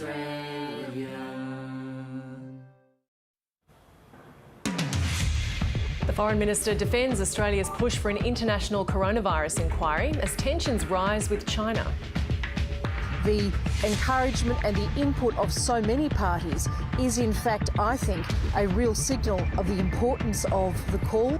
Australia. The Foreign Minister defends Australia's push for an international coronavirus inquiry as tensions rise with China. The encouragement and the input of so many parties is, in fact, I think, a real signal of the importance of the call.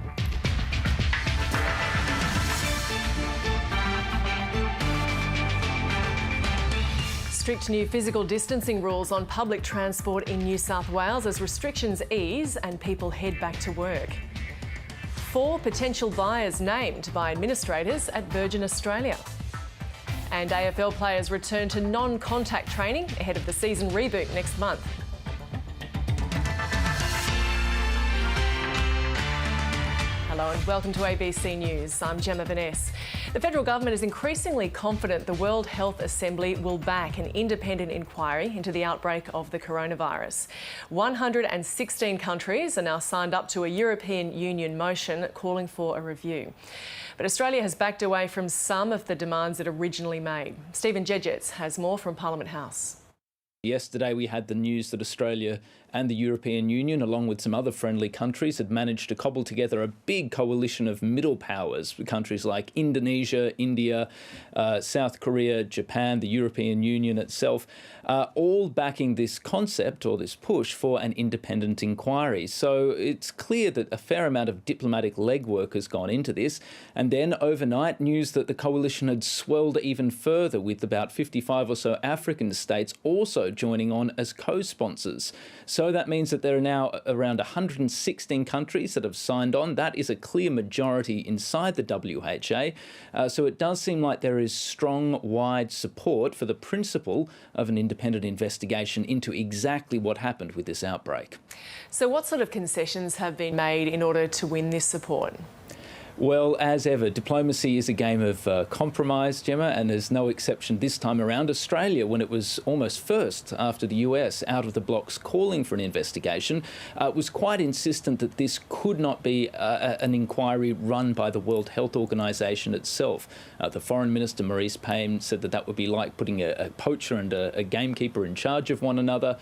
Strict new physical distancing rules on public transport in New South Wales as restrictions ease and people head back to work. 4 potential buyers named by administrators at Virgin Australia. And AFL players return to non-contact training ahead of the season reboot next month. Hello and welcome to ABC News. I'm Gemma Veness. The federal government is increasingly confident the World Health Assembly will back an independent inquiry into the outbreak of the coronavirus. 116 countries are now signed up to a European Union motion calling for a review. But Australia has backed away from some of the demands it originally made. Stephen Jedgetts has more from Parliament House. Yesterday we had the news that Australia and the European Union, along with some other friendly countries, had managed to cobble together a big coalition of middle powers, with countries like Indonesia, India, South Korea, Japan, the European Union itself, all backing this concept or this push for an independent inquiry. So it's clear that a fair amount of diplomatic legwork has gone into this. And then overnight, news that the coalition had swelled even further, with about 55 or so African states also joining on as co-sponsors. So that means that there are now around 116 countries that have signed on. That is a clear majority inside the WHA. So it does seem like there is strong, wide support for the principle of an independent investigation into exactly what happened with this outbreak. So what sort of concessions have been made in order to win this support? Well, as ever, diplomacy is a game of compromise, Gemma, and there's no exception this time around. Australia, when it was almost first after the US out of the blocks calling for an investigation, was quite insistent that this could not be an inquiry run by the World Health Organization itself. The Foreign Minister, Marise Payne, said that that would be like putting a poacher and a gamekeeper in charge of one another,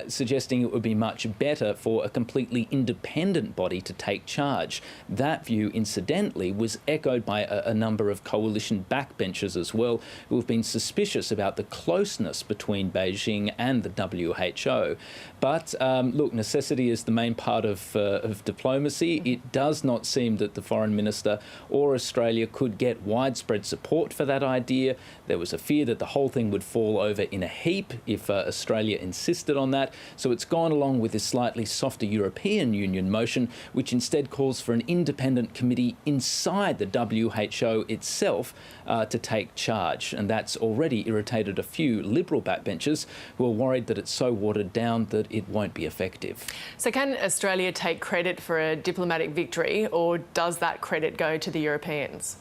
suggesting it would be much better for a completely independent body to take charge. That view, incidentally, was echoed by a number of coalition backbenchers as well, who have been suspicious about the closeness between Beijing and the WHO. But look, necessity is the main part of diplomacy. It does not seem that the Foreign Minister or Australia could get widespread support for that idea. There was a fear that the whole thing would fall over in a heap if Australia insisted on that. So it's gone along with this slightly softer European Union motion, which instead calls for an independent committee inside the WHO itself to take charge. And that's already irritated a few Liberal backbenchers who are worried that it's so watered down that it won't be effective. So can Australia take credit for a diplomatic victory, or does that credit go to the Europeans?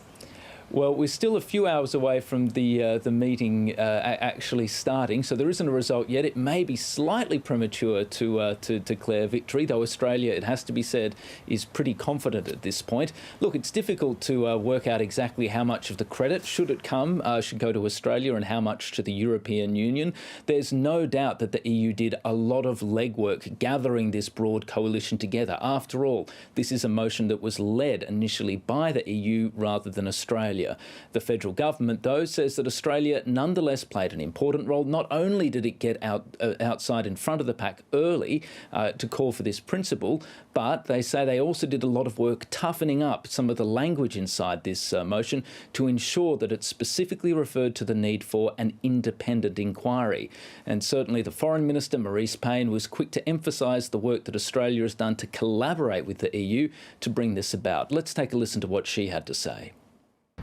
Well, we're still a few hours away from the meeting actually starting, so there isn't a result yet. It may be slightly premature to declare victory, though Australia, it has to be said, is pretty confident at this point. Look, it's difficult to work out exactly how much of the credit, should it come, should go to Australia and how much to the European Union. There's no doubt that the EU did a lot of legwork gathering this broad coalition together. After all, this is a motion that was led initially by the EU rather than Australia. The federal government, though, says that Australia nonetheless played an important role. Not only did it get outside in front of the pack early to call for this principle, but they say they also did a lot of work toughening up some of the language inside this motion to ensure that it specifically referred to the need for an independent inquiry. And certainly the Foreign Minister, Marise Payne, was quick to emphasise the work that Australia has done to collaborate with the EU to bring this about. Let's take a listen to what she had to say.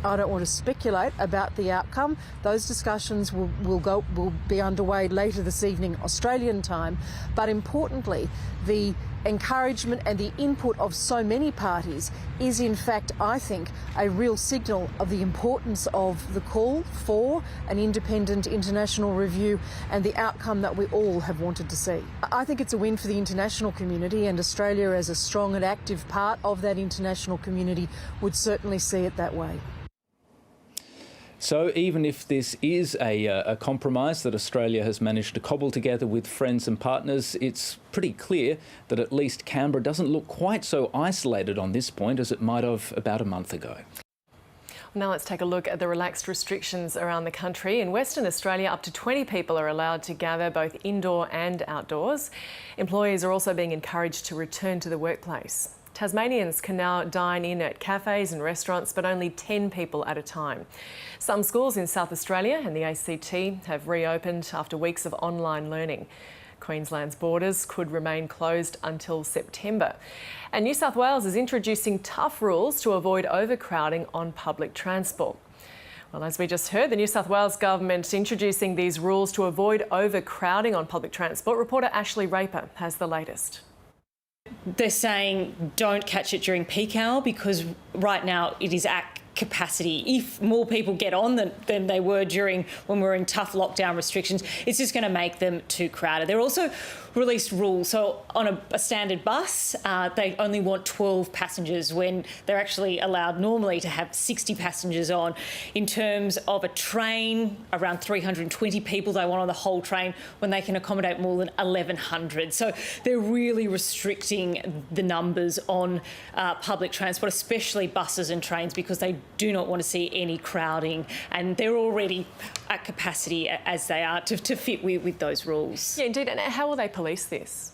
I don't want to speculate about the outcome. Those discussions will be underway later this evening, Australian time. But importantly, the encouragement and the input of so many parties is, in fact, I think, a real signal of the importance of the call for an independent international review and the outcome that we all have wanted to see. I think it's a win for the international community, and Australia, as a strong and active part of that international community, would certainly see it that way. So even if this is a compromise that Australia has managed to cobble together with friends and partners, it's pretty clear that at least Canberra doesn't look quite so isolated on this point as it might have about a month ago. Now let's take a look at the relaxed restrictions around the country. In Western Australia, up to 20 people are allowed to gather both indoor and outdoors. Employees are also being encouraged to return to the workplace. Tasmanians can now dine in at cafes and restaurants, but only 10 people at a time. Some schools in South Australia and the ACT have reopened after weeks of online learning. Queensland's borders could remain closed until September. And New South Wales is introducing tough rules to avoid overcrowding on public transport. Well, as we just heard, the New South Wales government introducing these rules to avoid overcrowding on public transport. Reporter Ashley Raper has the latest. They're saying don't catch it during peak hour because right now it is at capacity. If more people get on than they were during when we were in tough lockdown restrictions, it's just going to make them too crowded. They're also released rules. So on a standard bus, they only want 12 passengers when they're actually allowed normally to have 60 passengers on. In terms of a train, around 320 people they want on the whole train when they can accommodate more than 1,100. So they're really restricting the numbers on public transport, especially buses and trains, because they do not want to see any crowding, and they're already at capacity as they are to fit with those rules. Yeah, indeed. And how will they police this?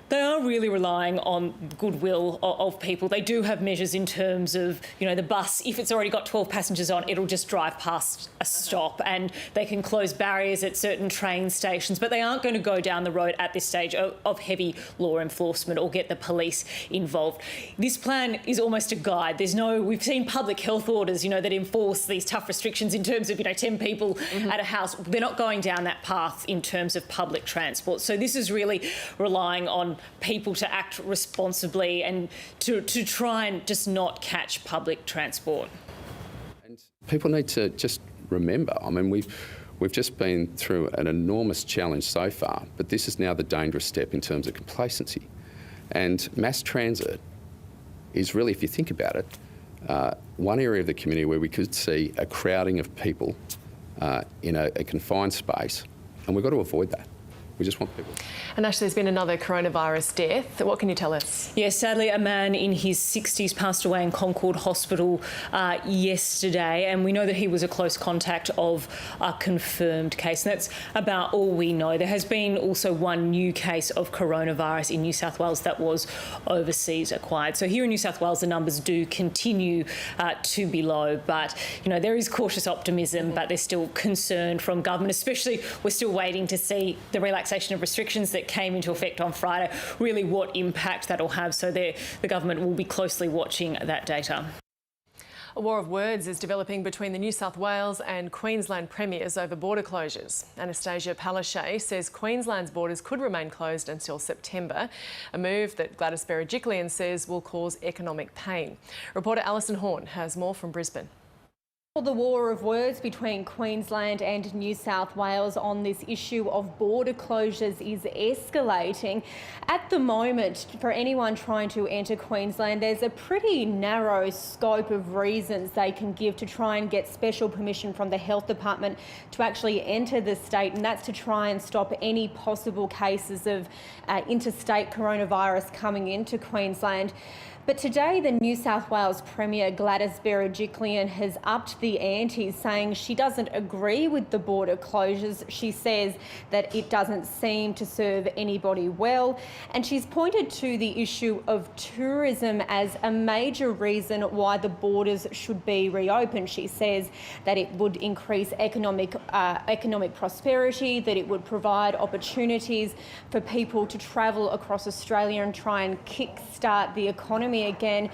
They are really relying on goodwill of people. They do have measures in terms of, the bus, if it's already got 12 passengers on, it'll just drive past a stop, and they can close barriers at certain train stations, but they aren't going to go down the road at this stage of heavy law enforcement or get the police involved. This plan is almost a guide. We've seen public health orders, that enforce these tough restrictions in terms of, 10 people at a house. They're not going down that path in terms of public transport. So this is really relying on people to act responsibly and to try and just not catch public transport. And people need to just remember, we've just been through an enormous challenge so far, but this is now the dangerous step in terms of complacency. And mass transit is really, if you think about it, one area of the community where we could see a crowding of people in a confined space, and we've got to avoid that. We just want people. And Ash, there's been another coronavirus death. What can you tell us? Yes, sadly, a man in his 60s passed away in Concord Hospital yesterday, and we know that he was a close contact of a confirmed case, and that's about all we know. There has been also one new case of coronavirus in New South Wales that was overseas acquired. So here in New South Wales, the numbers do continue to be low, but, there is cautious optimism, but there's still concern from government, especially we're still waiting to see the relaxation of restrictions that came into effect on Friday, really what impact that'll have. So the government will be closely watching that data. A war of words is developing between the New South Wales and Queensland premiers over border closures. Anastasia Palaszczuk says Queensland's borders could remain closed until September, a move that Gladys Berejiklian says will cause economic pain. Reporter Alison Horn has more from Brisbane. Well, the war of words between Queensland and New South Wales on this issue of border closures is escalating. At the moment, for anyone trying to enter Queensland, there's a pretty narrow scope of reasons they can give to try and get special permission from the Health Department to actually enter the state, and that's to try and stop any possible cases of interstate coronavirus coming into Queensland. But today, the New South Wales Premier Gladys Berejiklian has upped the ante, saying she doesn't agree with the border closures. She says that it doesn't seem to serve anybody well. And she's pointed to the issue of tourism as a major reason why the borders should be reopened. She says that it would increase economic prosperity, that it would provide opportunities for people to travel across Australia and try and kickstart the economy again.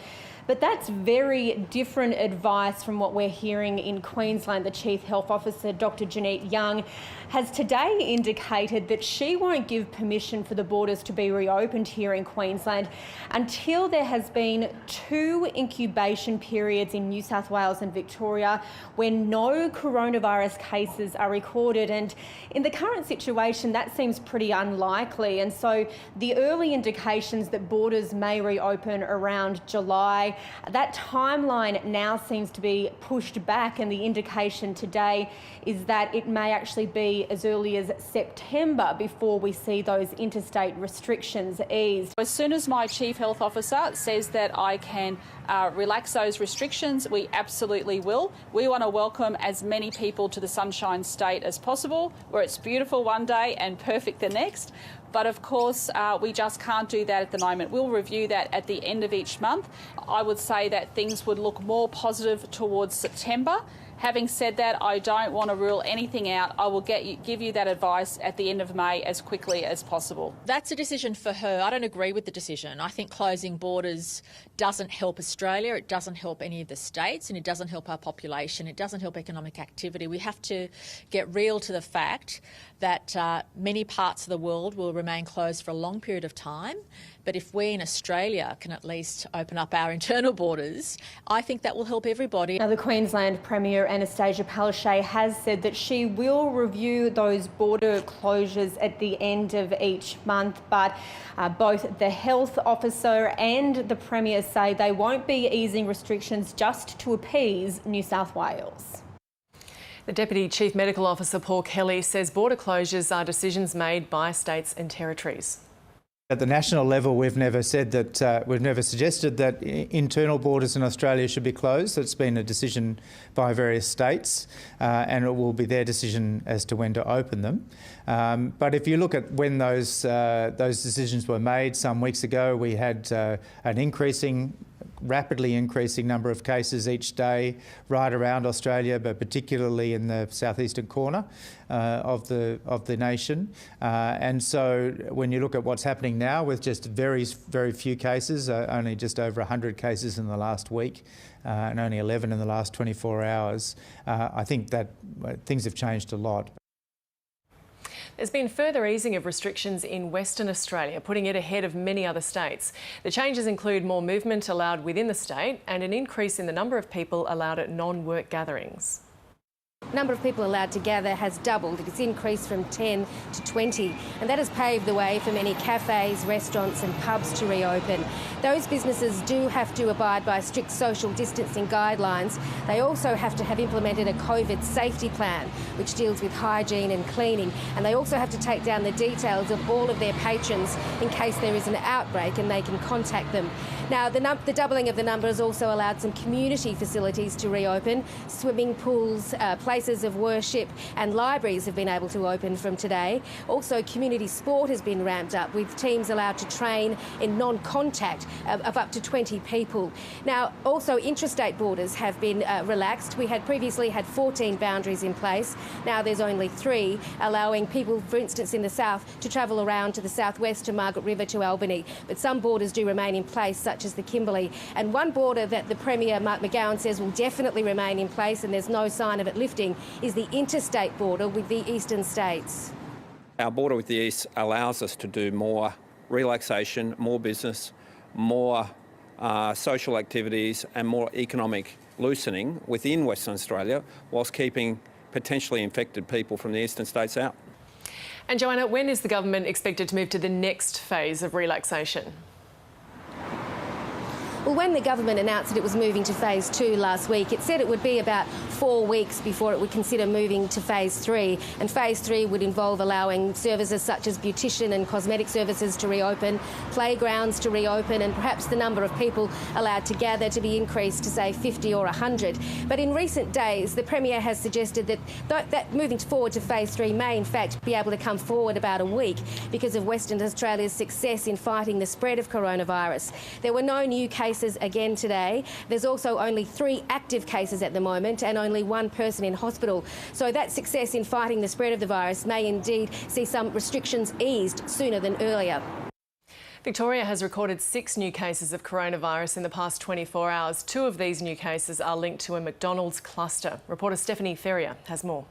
But that's very different advice from what we're hearing in Queensland. The Chief Health Officer, Dr. Jeanette Young, has today indicated that she won't give permission for the borders to be reopened here in Queensland until there has been 2 incubation periods in New South Wales and Victoria where no coronavirus cases are recorded. And in the current situation, that seems pretty unlikely. And so the early indications that borders may reopen around July that timeline now seems to be pushed back, and the indication today is that it may actually be as early as September before we see those interstate restrictions eased. As soon as my Chief Health Officer says that I can relax those restrictions, we absolutely will. We want to welcome as many people to the Sunshine State as possible, where it's beautiful one day and perfect the next. But of course, we just can't do that at the moment. We'll review that at the end of each month. I would say that things would look more positive towards September. Having said that, I don't want to rule anything out. I will give you that advice at the end of May as quickly as possible. That's a decision for her. I don't agree with the decision. I think closing borders doesn't help Australia, it doesn't help any of the states, and it doesn't help our population, it doesn't help economic activity. We have to get real to the fact that many parts of the world will remain closed for a long period of time. But if we in Australia can at least open up our internal borders, I think that will help everybody. Now, the Queensland Premier Anastasia Palaszczuk has said that she will review those border closures at the end of each month, but both the health officer and the Premier say they won't be easing restrictions just to appease New South Wales. The Deputy Chief Medical Officer Paul Kelly says border closures are decisions made by states and territories. At the national level, we've never said that, we've never suggested that internal borders in Australia should be closed. It's been a decision by various states, and it will be their decision as to when to open them. But if you look at when those decisions were made some weeks ago, we had an rapidly increasing number of cases each day right around Australia, but particularly in the southeastern corner of the nation. And so when you look at what's happening now with just very few cases, only just over 100 cases in the last week, and only 11 in the last 24 hours, I think that things have changed a lot. There's been further easing of restrictions in Western Australia, putting it ahead of many other states. The changes include more movement allowed within the state and an increase in the number of people allowed at non-work gatherings. The number of people allowed to gather has doubled. It's increased from 10 to 20, and that has paved the way for many cafes, restaurants and pubs to reopen. Those businesses do have to abide by strict social distancing guidelines. They also have to have implemented a COVID safety plan, which deals with hygiene and cleaning, and they also have to take down the details of all of their patrons in case there is an outbreak and they can contact them. Now, the doubling of the number has also allowed some community facilities to reopen. Swimming pools, places of worship and libraries have been able to open from today. Also, community sport has been ramped up, with teams allowed to train in non-contact of up to 20 people. Now, also intrastate borders have been relaxed. We had previously had 14 boundaries in place. Now there's only 3, allowing people, for instance, in the south to travel around to the southwest, to Margaret River, to Albany. But some borders do remain in place, such as the Kimberley. And one border that the Premier, Mark McGowan, says will definitely remain in place, and there's no sign of it lifting, is the interstate border with the eastern states. Our border with the east allows us to do more relaxation, more business, more social activities and more economic loosening within Western Australia, whilst keeping potentially infected people from the eastern states out. And Joanna, when is the government expected to move to the next phase of relaxation? Well, when the government announced that it was moving to phase 2 last week, it said it would be about 4 weeks before it would consider moving to phase 3. And phase 3 would involve allowing services such as beautician and cosmetic services to reopen, playgrounds to reopen, and perhaps the number of people allowed to gather to be increased to, say, 50 or 100. But in recent days, the Premier has suggested that moving forward to phase 3 may, in fact, be able to come forward about a week because of Western Australia's success in fighting the spread of coronavirus. There were no new cases again today. There's also only 3 active cases at the moment and only 1 person in hospital. So that success in fighting the spread of the virus may indeed see some restrictions eased sooner than earlier. Victoria has recorded 6 new cases of coronavirus in the past 24 hours. 2 of these new cases are linked to a McDonald's cluster. Reporter Stephanie Ferrier has more.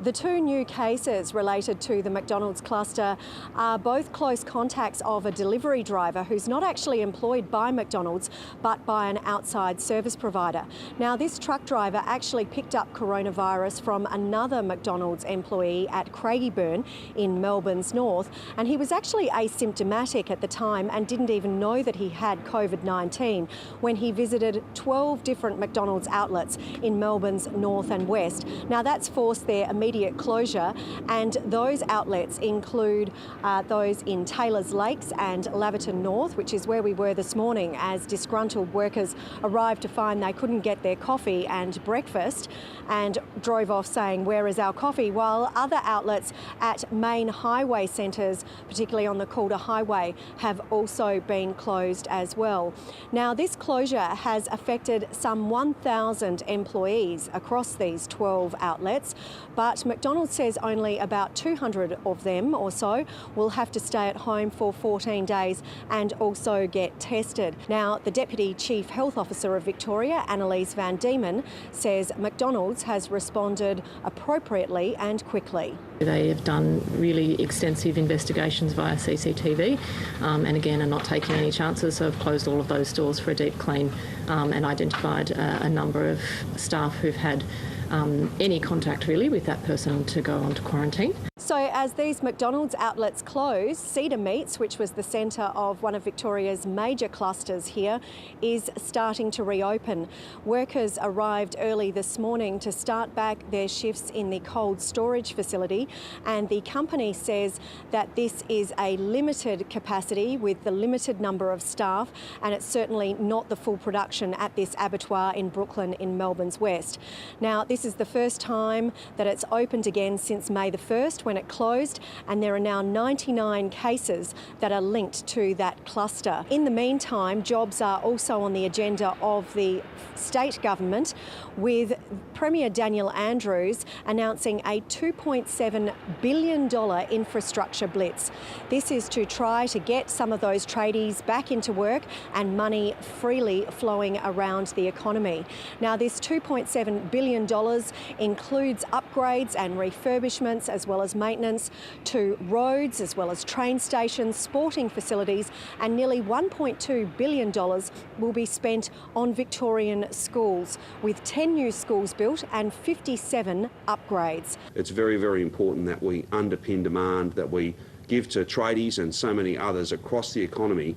The two new cases related to the McDonald's cluster are both close contacts of a delivery driver who's not actually employed by McDonald's but by an outside service provider. Now, this truck driver actually picked up coronavirus from another McDonald's employee at Craigieburn in Melbourne's north, and he was actually asymptomatic at the time and didn't even know that he had COVID-19 when he visited 12 different McDonald's outlets in Melbourne's north and west. Now, that's forced their immediate closure, and those outlets include those in Taylors Lakes and Laverton North, which is where we were this morning as disgruntled workers arrived to find they couldn't get their coffee and breakfast and drove off saying, "Where is our coffee?" While other outlets at main highway centres, particularly on the Calder Highway, have also been closed as well. Now, this closure has affected some 1,000 employees across these 12 outlets, but McDonald's says only about 200 of them or so will have to stay at home for 14 days and also get tested. Now, the Deputy Chief Health Officer of Victoria, Annalise Van Diemen, says McDonald's has responded appropriately and quickly. They have done really extensive investigations via CCTV and again are not taking any chances, so have closed all of those stores for a deep clean and identified a number of staff who've had any contact really with that person to go onto quarantine. So as these McDonald's outlets close, Cedar Meats, which was the centre of one of Victoria's major clusters here, is starting to reopen. Workers arrived early this morning to start back their shifts in the cold storage facility, and the company says that this is a limited capacity with the limited number of staff, and it's certainly not the full production at this abattoir in Brooklyn in Melbourne's west. Now, this is the first time that it's opened again since May the 1st when it closed, and there are now 99 cases that are linked to that cluster. In the meantime, jobs are also on the agenda of the state government, with Premier Daniel Andrews announcing a $2.7 billion infrastructure blitz. This is to try to get some of those tradies back into work and money freely flowing around the economy. Now, this $2.7 billion includes upgrades and refurbishments as well as maintenance to roads as well as train stations, sporting facilities, and nearly $1.2 billion will be spent on Victorian schools, with 10 new schools built and 57 upgrades. It's very, very important that we underpin demand, that we give to tradies and so many others across the economy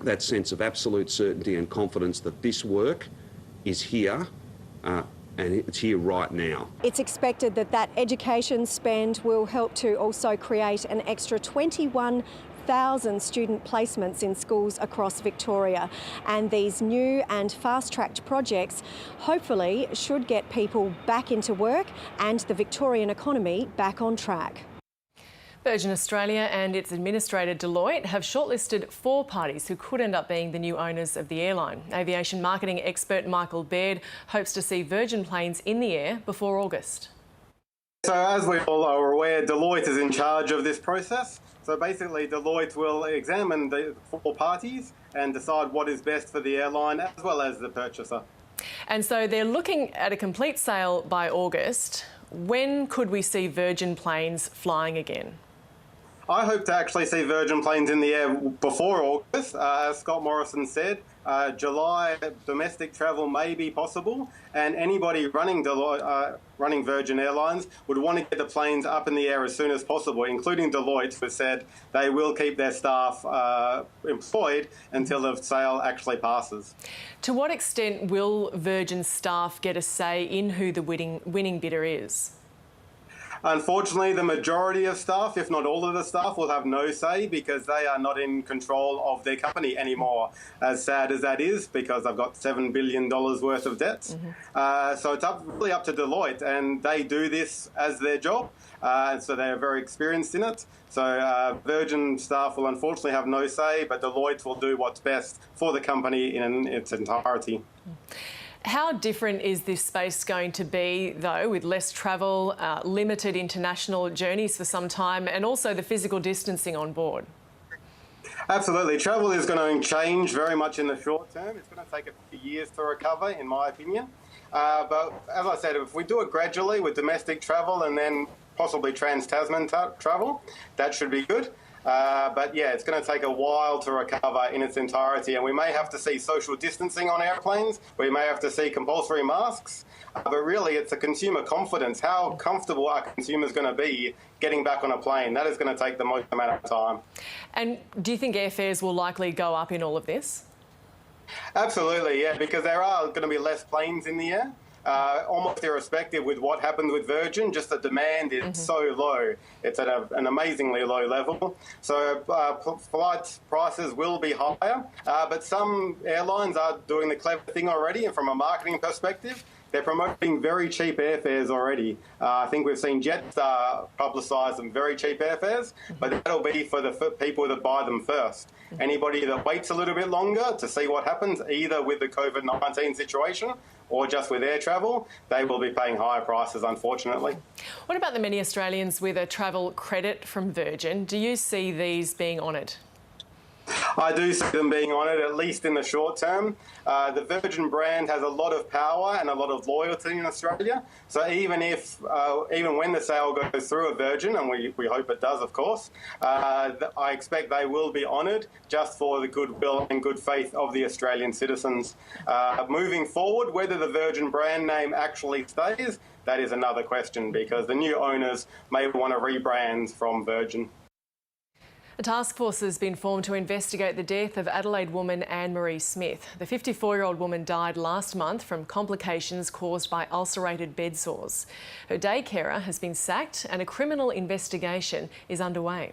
that sense of absolute certainty and confidence that this work is here and it's here right now. It's expected that that education spend will help to also create an extra 21,000 student placements in schools across Victoria. And these new and fast-tracked projects hopefully should get people back into work and the Victorian economy back on track. Virgin Australia and its administrator Deloitte have shortlisted 4 parties who could end up being the new owners of the airline. Aviation marketing expert Michael Baird hopes to see Virgin planes in the air before August. So as we all are aware, Deloitte is in charge of this process. So basically Deloitte will examine the 4 parties and decide what is best for the airline as well as the purchaser. And so they're looking at a complete sale by August. When could we see Virgin planes flying again? I hope to actually see Virgin planes in the air before August. As Scott Morrison said, July domestic travel may be possible, and anybody running Virgin Airlines would want to get the planes up in the air as soon as possible, including Deloitte, who said they will keep their staff employed until the sale actually passes. To what extent will Virgin staff get a say in who the winning bidder is? Unfortunately, the majority of staff, if not all of the staff, will have no say because they are not in control of their company anymore, as sad as that is, because they've got $7 billion worth of debts. So it's really up to Deloitte, and they do this as their job, and so they're very experienced in it. So Virgin staff will unfortunately have no say, but Deloitte will do what's best for the company in its entirety. How different is this space going to be, though, with less travel, limited international journeys for some time, and also the physical distancing on board? Absolutely. Travel is going to change very much in the short term. It's going to take a few years to recover, in my opinion. But as I said, if we do it gradually with domestic travel and then possibly trans-Tasman travel, that should be good. But yeah, it's going to take a while to recover in its entirety, and we may have to see social distancing on airplanes. We may have to see compulsory masks. But really, it's a consumer confidence. How comfortable are consumers going to be getting back on a plane? That is going to take the most amount of time. And do you think airfares will likely go up in all of this? Absolutely, yeah, because there are going to be less planes in the air. Almost irrespective with what happened with Virgin, just the demand is so low. It's at an amazingly low level. So flight prices will be higher, but some airlines are doing the clever thing already, and from a marketing perspective, they're promoting very cheap airfares already. I think we've seen Jetstar publicise some very cheap airfares, but that'll be for the people that buy them first. Anybody that waits a little bit longer to see what happens, either with the COVID-19 situation or just with air travel, they will be paying higher prices, unfortunately. What about the many Australians with a travel credit from Virgin? Do you see these being honoured? I do see them being honoured, at least in the short term. The Virgin brand has a lot of power and a lot of loyalty in Australia. So even when the sale goes through a Virgin, and we hope it does, of course, I expect they will be honoured just for the goodwill and good faith of the Australian citizens. Moving forward, whether the Virgin brand name actually stays, that is another question, because the new owners may want to rebrand from Virgin. A task force has been formed to investigate the death of Adelaide woman Anne-Marie Smith. The 54-year-old woman died last month from complications caused by ulcerated bed sores. Her day carer has been sacked and a criminal investigation is underway.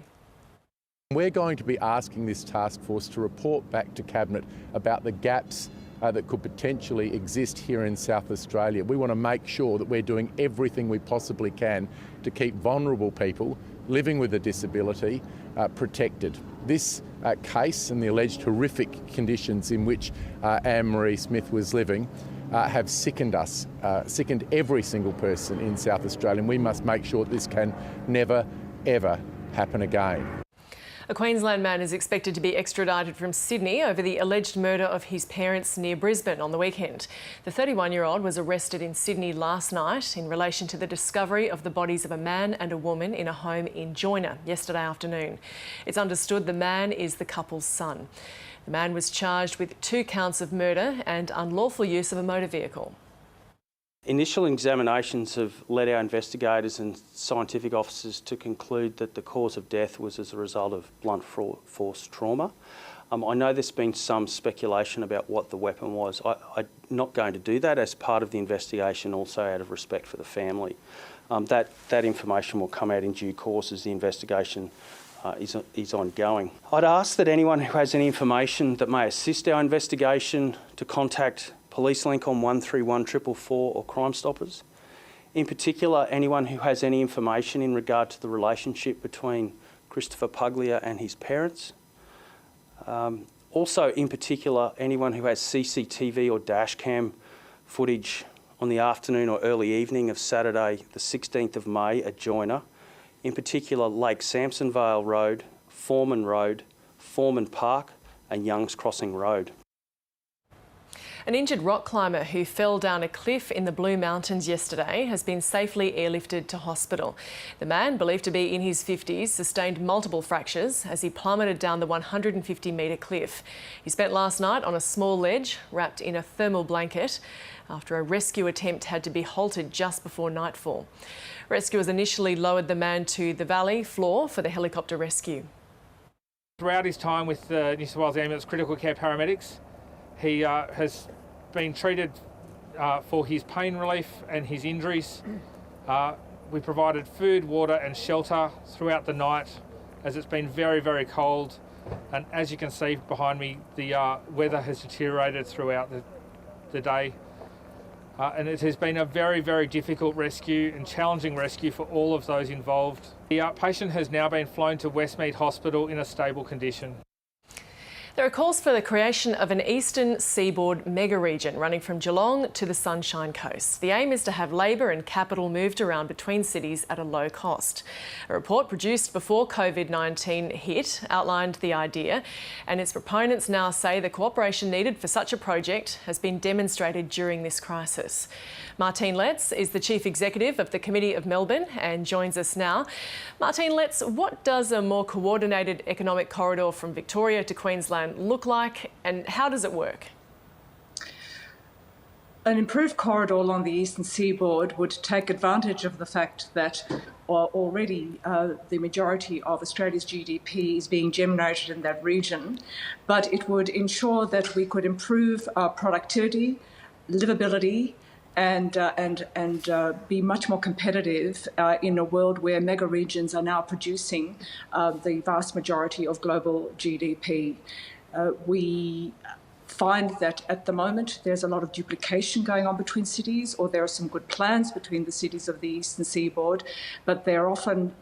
We're going to be asking this task force to report back to Cabinet about the gaps that could potentially exist here in South Australia. We want to make sure that we're doing everything we possibly can to keep vulnerable people living with a disability protected. This case and the alleged horrific conditions in which Anne-Marie Smith was living have sickened us, sickened every single person in South Australia, and we must make sure that this can never, ever happen again. A Queensland man is expected to be extradited from Sydney over the alleged murder of his parents near Brisbane on the weekend. The 31-year-old was arrested in Sydney last night in relation to the discovery of the bodies of a man and a woman in a home in Joyner yesterday afternoon. It's understood the man is the couple's son. The man was charged with 2 counts of murder and unlawful use of a motor vehicle. Initial examinations have led our investigators and scientific officers to conclude that the cause of death was as a result of blunt force trauma. I know there's been some speculation about what the weapon was. I'm not going to do that as part of the investigation, also out of respect for the family. That information will come out in due course as the investigation is ongoing. I'd ask that anyone who has any information that may assist our investigation to contact Police Link on 131 444 or Crime Stoppers. In particular, anyone who has any information in regard to the relationship between Christopher Puglia and his parents. Also, in particular, anyone who has CCTV or dashcam footage on the afternoon or early evening of Saturday, the 16th of May at Joyner. In particular, Lake Sampsonvale Road, Foreman Road, Foreman Park and Youngs Crossing Road. An injured rock climber who fell down a cliff in the Blue Mountains yesterday has been safely airlifted to hospital. The man, believed to be in his 50s, sustained multiple fractures as he plummeted down the 150-metre cliff. He spent last night on a small ledge, wrapped in a thermal blanket, after a rescue attempt had to be halted just before nightfall. Rescuers initially lowered the man to the valley floor for the helicopter rescue. Throughout his time with the New South Wales Ambulance Critical Care paramedics, he has been treated for his pain relief and his injuries. We provided food, water and shelter throughout the night as it's been very, very cold. And as you can see behind me, the weather has deteriorated throughout the day. And it has been a very, very difficult rescue and challenging rescue for all of those involved. The patient has now been flown to Westmead Hospital in a stable condition. There are calls for the creation of an eastern seaboard mega region running from Geelong to the Sunshine Coast. The aim is to have labour and capital moved around between cities at a low cost. A report produced before COVID-19 hit outlined the idea, and its proponents now say the cooperation needed for such a project has been demonstrated during this crisis. Martine Letts is the Chief Executive of the Committee of Melbourne and joins us now. Martine Letts, what does a more coordinated economic corridor from Victoria to Queensland look like, and how does it work? An improved corridor along the eastern seaboard would take advantage of the fact that already the majority of Australia's GDP is being generated in that region, but it would ensure that we could improve productivity, livability, and be much more competitive in a world where mega regions are now producing the vast majority of global GDP. We find that at the moment there's a lot of duplication going on between cities, or there are some good plans between the cities of the eastern seaboard, but they're often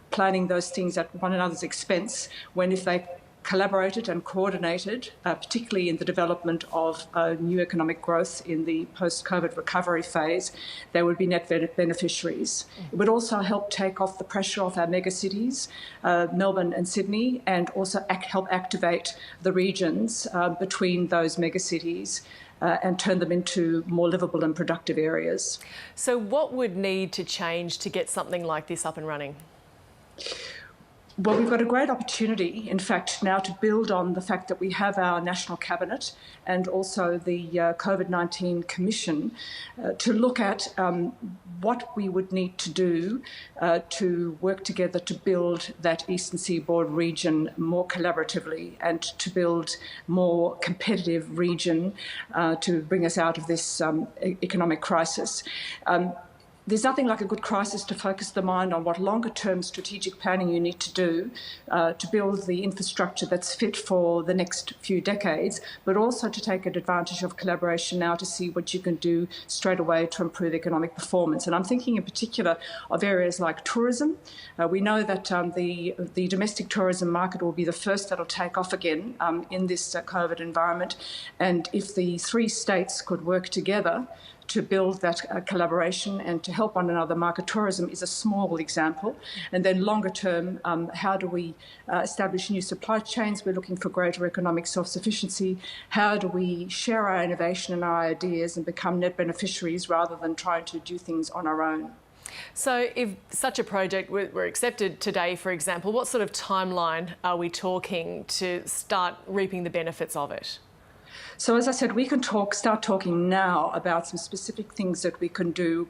planning those things at one another's expense, when if they collaborated and coordinated, particularly in the development of new economic growth in the post-COVID recovery phase, they would be net beneficiaries. It would also help take off the pressure off our megacities, Melbourne and Sydney, and also help activate the regions between those megacities and turn them into more livable and productive areas. So what would need to change to get something like this up and running? Well, we've got a great opportunity, in fact, now to build on the fact that we have our National Cabinet and also the COVID-19 Commission to look at what we would need to do to work together to build that Eastern Seaboard region more collaboratively and to build more competitive region to bring us out of this economic crisis. There's nothing like a good crisis to focus the mind on what longer-term strategic planning you need to do to build the infrastructure that's fit for the next few decades, but also to take advantage of collaboration now to see what you can do straight away to improve economic performance. And I'm thinking in particular of areas like tourism. We know that the domestic tourism market will be the first that'll take off again in this COVID environment. And if the three states could work together to build that collaboration and to help one another. Market tourism is a small example. And then longer term, how do we establish new supply chains? We're looking for greater economic self-sufficiency. How do we share our innovation and our ideas and become net beneficiaries rather than trying to do things on our own? So if such a project were accepted today, for example, what sort of timeline are we talking to start reaping the benefits of it? So as I said, we can start talking now about some specific things that we can do.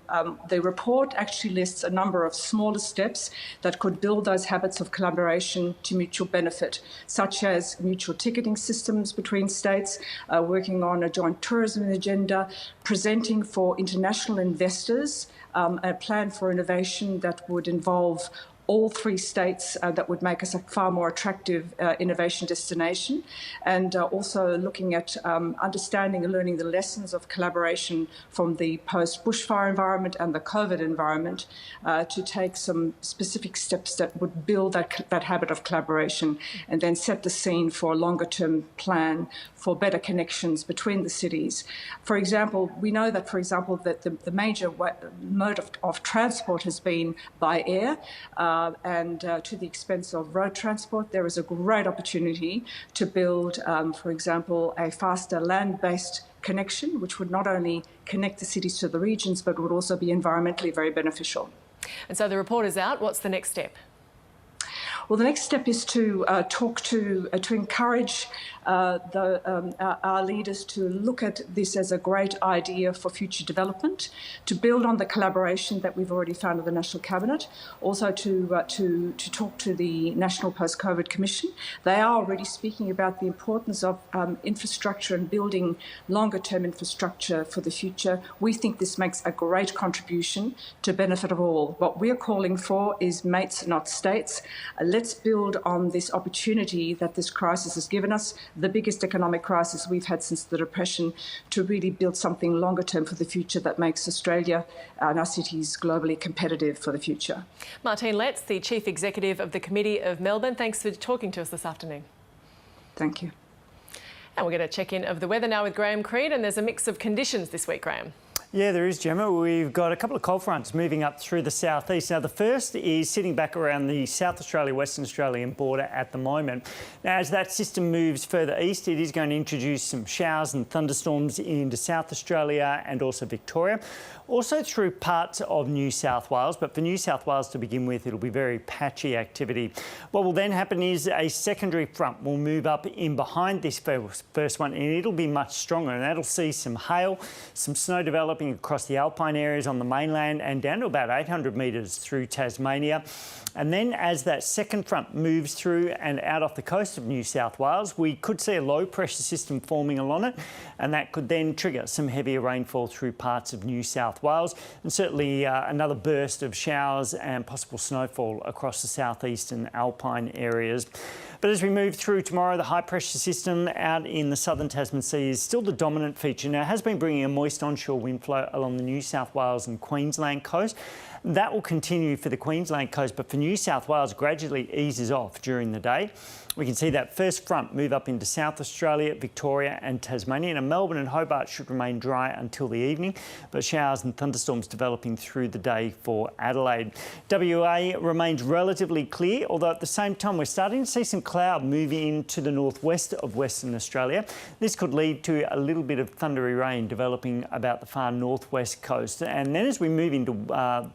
The report actually lists a number of smaller steps that could build those habits of collaboration to mutual benefit, such as mutual ticketing systems between states, working on a joint tourism agenda, presenting for international investors a plan for innovation that would involve all three states that would make us a far more attractive innovation destination, and also looking at understanding and learning the lessons of collaboration from the post-bushfire environment and the COVID environment to take some specific steps that would build that habit of collaboration and then set the scene for a longer-term plan for better connections between the cities. For example, we know that, that the major mode of transport has been by air, and to the expense of road transport. There is a great opportunity to build, for example, a faster land-based connection, which would not only connect the cities to the regions, but would also be environmentally very beneficial. And so the report is out. What's the next step? Well, the next step is to encourage our leaders to look at this as a great idea for future development, to build on the collaboration that we've already found with the National Cabinet, also to talk to the National Post-COVID Commission. They are already speaking about the importance of infrastructure and building longer-term infrastructure for the future. We think this makes a great contribution to benefit of all. What we're calling for is mates, not states. Let's build on this opportunity that this crisis has given us, the biggest economic crisis we've had since the Depression, to really build something longer term for the future that makes Australia and our cities globally competitive for the future. Martine Letts, the Chief Executive of the Committee of Melbourne, thanks for talking to us this afternoon. Thank you. And we're going to check in of the weather now with Graham Creed, and there's a mix of conditions this week, Graham. Yeah, there is, Gemma. We've got a couple of cold fronts moving up through the southeast. Now, the first is sitting back around the South Australia, Western Australian border at the moment. Now, as that system moves further east, it is going to introduce some showers and thunderstorms into South Australia and also Victoria. Also through parts of New South Wales, but for New South Wales to begin with, it'll be very patchy activity. What will then happen is a secondary front will move up in behind this first one, and it'll be much stronger, and that'll see some hail, some snow developing across the alpine areas on the mainland and down to about 800 metres through Tasmania. And then as that second front moves through and out off the coast of New South Wales, we could see a low pressure system forming along it, and that could then trigger some heavier rainfall through parts of New South Wales, and certainly another burst of showers and possible snowfall across the southeast and alpine areas. But as we move through tomorrow, the high pressure system out in the southern Tasman Sea is still the dominant feature. Now, it has been bringing a moist onshore wind flow along the New South Wales and Queensland coast. That will continue for the Queensland coast, but for New South Wales, gradually eases off during the day. We can see that first front move up into South Australia, Victoria and Tasmania. And Melbourne and Hobart should remain dry until the evening, but showers and thunderstorms developing through the day for Adelaide. WA remains relatively clear, although at the same time we're starting to see some cloud moving into the northwest of Western Australia. This could lead to a little bit of thundery rain developing about the far northwest coast. And then as we move into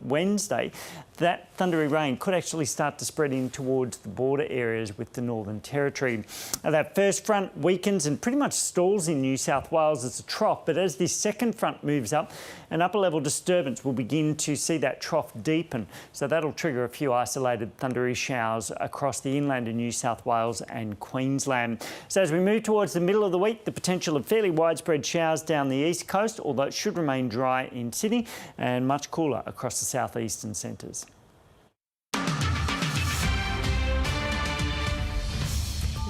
Wednesday, that thundery rain could actually start to spread in towards the border areas with the Northern Territory. Now, that first front weakens and pretty much stalls in New South Wales as a trough, but as this second front moves up, an upper level disturbance will begin to see that trough deepen. So that'll trigger a few isolated thundery showers across the inland of New South Wales and Queensland. So as we move towards the middle of the week, the potential of fairly widespread showers down the east coast, although it should remain dry in Sydney, and much cooler across the southeastern centres.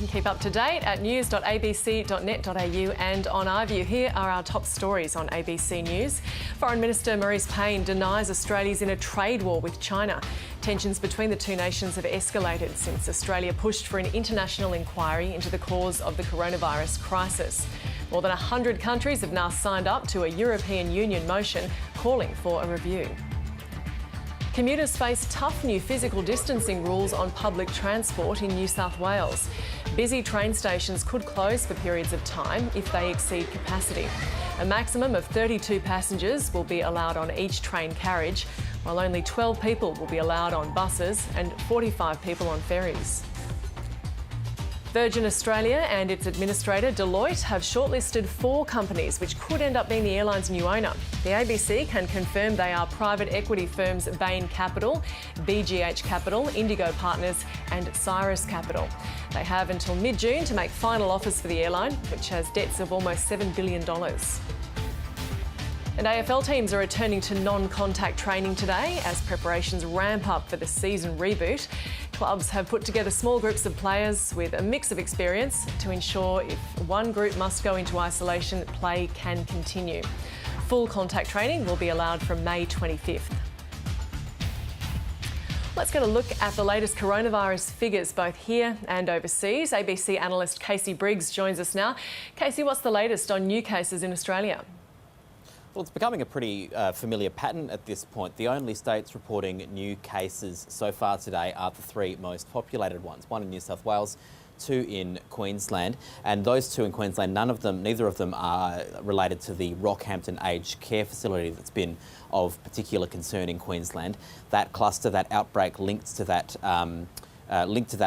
You can keep up to date at news.abc.net.au and on iView. Here are our top stories on ABC News. Foreign Minister Marise Payne denies Australia's in a trade war with China. Tensions between the two nations have escalated since Australia pushed for an international inquiry into the cause of the coronavirus crisis. More than 100 countries have now signed up to a European Union motion calling for a review. Commuters face tough new physical distancing rules on public transport in New South Wales. Busy train stations could close for periods of time if they exceed capacity. A maximum of 32 passengers will be allowed on each train carriage, while only 12 people will be allowed on buses and 45 people on ferries. Virgin Australia and its administrator Deloitte have shortlisted 4 companies which could end up being the airline's new owner. The ABC can confirm they are private equity firms Bain Capital, BGH Capital, Indigo Partners and Cyrus Capital. They have until mid-June to make final offers for the airline, which has debts of almost $7 billion. And AFL teams are returning to non-contact training today as preparations ramp up for the season reboot. Clubs have put together small groups of players with a mix of experience to ensure if one group must go into isolation, play can continue. Full contact training will be allowed from May 25th. Let's get a look at the latest coronavirus figures both here and overseas. ABC analyst Casey Briggs joins us now. Casey, what's the latest on new cases in Australia? Well, it's becoming a pretty familiar pattern at this point. The only states reporting new cases so far today are the 3 most populated ones, one in New South Wales, 2 in Queensland. And those 2 in Queensland, neither of them are related to the Rockhampton aged care facility that's been of particular concern in Queensland. That cluster, that outbreak linked to that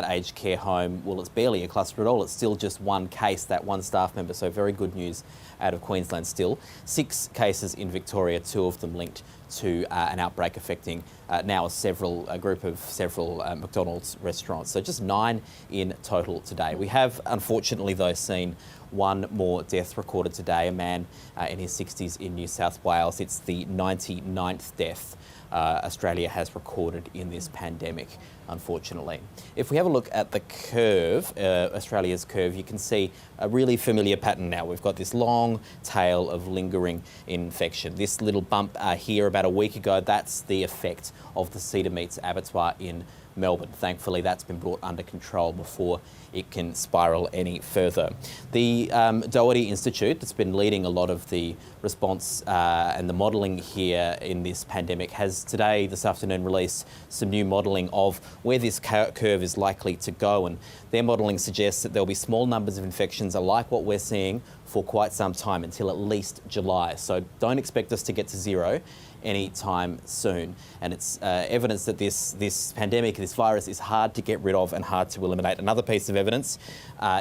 aged care home, well, it's barely a cluster at all. It's still just one case, that one staff member. So very good news out of Queensland still. 6 cases in Victoria, 2 of them linked to an outbreak affecting now a group of several McDonald's restaurants. So just 9 in total today. We have, unfortunately, though, seen one more death recorded today, a man in his 60s in New South Wales. It's the 99th death Australia has recorded in this pandemic, unfortunately. If we have a look at the curve, Australia's curve, you can see a really familiar pattern now. We've got this long tail of lingering infection. This little bump here about a week ago, that's the effect of the Cedar Meats abattoir in Melbourne. Thankfully, that's been brought under control before it can spiral any further. The Doherty Institute, that's been leading a lot of the response and the modelling here in this pandemic, has today, this afternoon, released some new modelling of where this curve is likely to go. And their modelling suggests that there'll be small numbers of infections like what we're seeing for quite some time, until at least July. So don't expect us to get to zero anytime soon. And it's evidence that this pandemic, this virus, is hard to get rid of and hard to eliminate. Another piece of evidence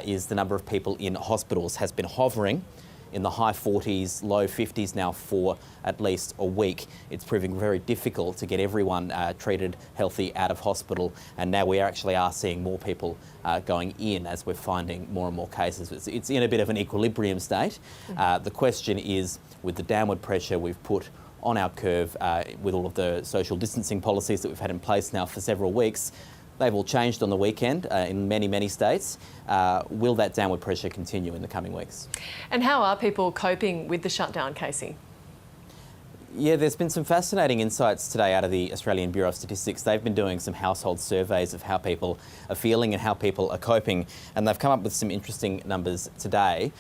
is the number of people in hospitals has been hovering in the high 40s, low 50s now for at least a week. It's proving very difficult to get everyone treated healthy out of hospital, and now we actually are seeing more people going in as we're finding more and more cases. It's in a bit of an equilibrium state. The question is, with the downward pressure we've put on our curve with all of the social distancing policies that we've had in place now for several weeks, they've all changed on the weekend in many, many states. Will that downward pressure continue in the coming weeks? And how are people coping with the shutdown, Casey? Yeah, there's been some fascinating insights today out of the Australian Bureau of Statistics. They've been doing some household surveys of how people are feeling and how people are coping, and they've come up with some interesting numbers today.